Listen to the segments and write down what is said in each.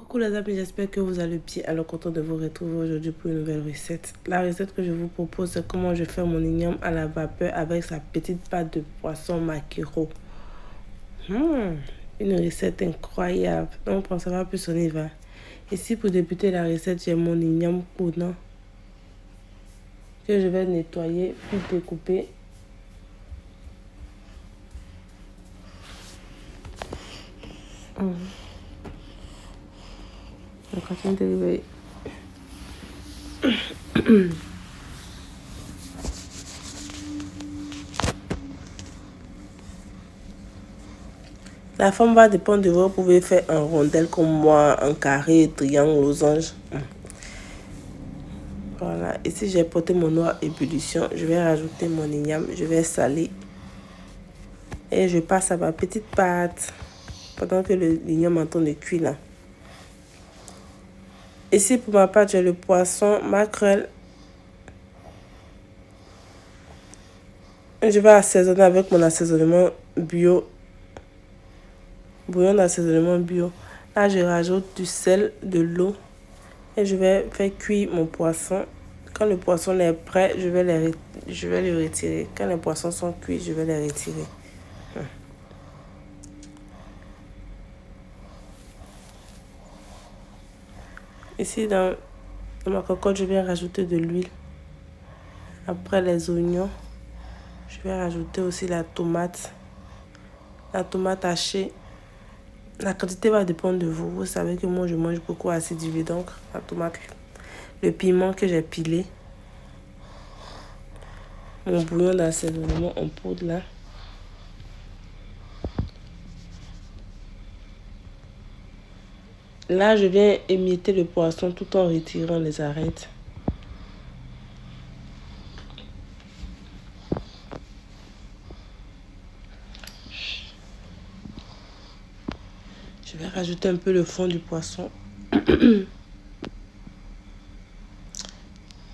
Coucou les amis, j'espère que vous allez bien. Alors content de vous retrouver aujourd'hui pour une nouvelle recette. La recette que je vous propose, c'est comment je fais mon igname à la vapeur avec sa petite pâte de poisson maquereau. Une recette incroyable. Donc pour en savoir plus, on y va. Ici pour débuter la recette, j'ai mon igname coudant que je vais nettoyer puis découper. Je continue de réveiller. La forme va dépendre de vous. Vous pouvez faire un rondelle comme moi, un carré, triangle, losange. Voilà, ici j'ai porté mon eau à ébullition. Je vais rajouter mon igname, je vais saler. Et je passe à ma petite pâte pendant que l'igname est en train de cuire là. Ici pour ma pâte, j'ai le poisson, maquerelle. Je vais assaisonner avec mon assaisonnement bio. Bouillon d'assaisonnement bio. Là, je rajoute du sel, de l'eau. Et je vais faire cuire mon poisson. Quand le poisson est prêt, je vais le retirer. Quand les poissons sont cuits, je vais les retirer. Ici, dans ma cocotte, je vais rajouter de l'huile. Après les oignons, je vais rajouter aussi la tomate. La tomate hachée. La quantité va dépendre de vous. Vous savez que moi, je mange beaucoup acidulé. Donc, la tomate, le piment que j'ai pilé. Mon bouillon d'assaisonnement en poudre là. Là, je viens émietter le poisson tout en retirant les arêtes. Je vais rajouter un peu le fond du poisson.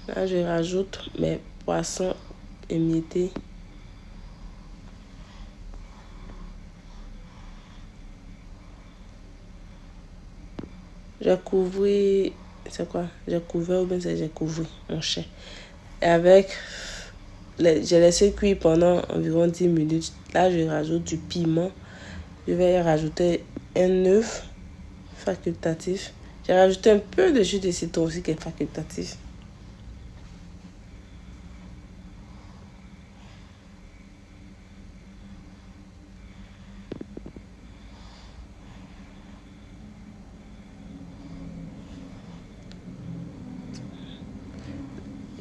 Là, je rajoute mes poissons émiettés. J'ai couvert, c'est quoi? J'ai couvert ou bien j'ai couvert mon chien. Et avec, j'ai laissé cuire pendant environ 10 minutes. Là, je rajoute du piment. Je vais rajouter un œuf facultatif. J'ai rajouté un peu de jus de citron aussi qui est facultatif.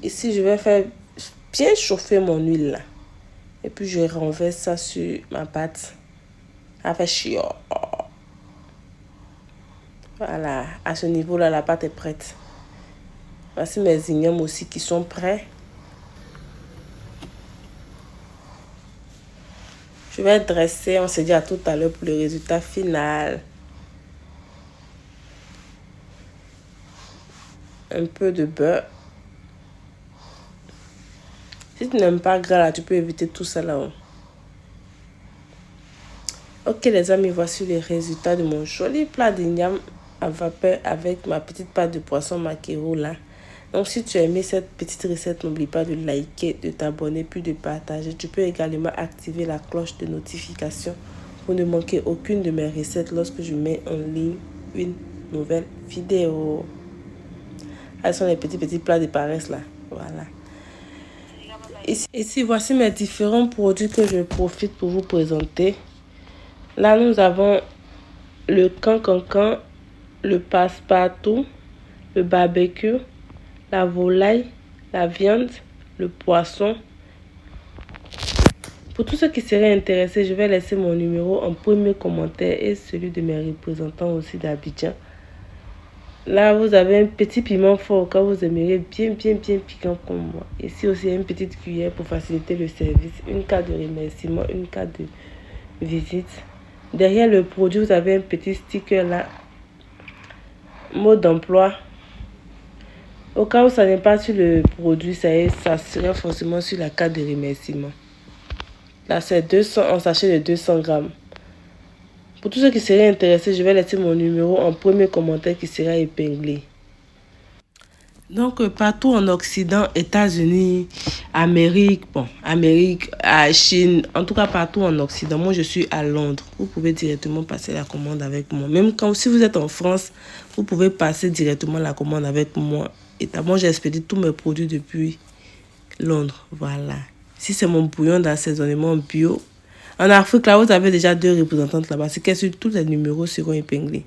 Ici, je vais faire bien chauffer mon huile là. Et puis, je renverse ça sur ma pâte. Ça fait chiant. Voilà, à ce niveau-là, la pâte est prête. Voici mes ignames aussi qui sont prêts. Je vais dresser, on se dit à tout à l'heure pour le résultat final. Un peu de beurre. Si tu n'aimes pas gras là, tu peux éviter tout ça là-haut. Ok les amis, voici les résultats de mon joli plat d'igname à vapeur avec ma petite pâte de poisson maquereau là. Donc si tu as aimé cette petite recette, n'oublie pas de liker, de t'abonner puis de partager. Tu peux également activer la cloche de notification pour ne manquer aucune de mes recettes lorsque je mets en ligne une nouvelle vidéo. Ce sont les petits plats de paresse là. Voilà. Ici, voici mes différents produits que je profite pour vous présenter. Là, nous avons le cancancan, le passe-partout, le barbecue, la volaille, la viande, le poisson. Pour tous ceux qui seraient intéressés, je vais laisser mon numéro en premier commentaire et celui de mes représentants aussi d'Abidjan. Là, vous avez un petit piment fort quand vous aimeriez bien piquant comme moi. Ici aussi, une petite cuillère pour faciliter le service. Une carte de remerciement, une carte de visite. Derrière le produit, vous avez un petit sticker là. Mot d'emploi. Au cas où ça n'est pas sur le produit, ça serait forcément sur la carte de remerciement. Là, c'est un sachet de 200 grammes. Pour tous ceux qui seraient intéressés, je vais laisser mon numéro en premier commentaire qui sera épinglé. Donc, partout en Occident, États-Unis, Amérique, Chine, en tout cas partout en Occident. Moi, je suis à Londres. Vous pouvez directement passer la commande avec moi. Même si vous êtes en France, vous pouvez passer directement la commande avec moi. Et d'abord, j'ai expédié tous mes produits depuis Londres. Voilà. Si c'est mon bouillon d'assaisonnement bio. En Afrique, là, vous avez déjà 2 représentantes là-bas. C'est que tous les numéros seront épinglés.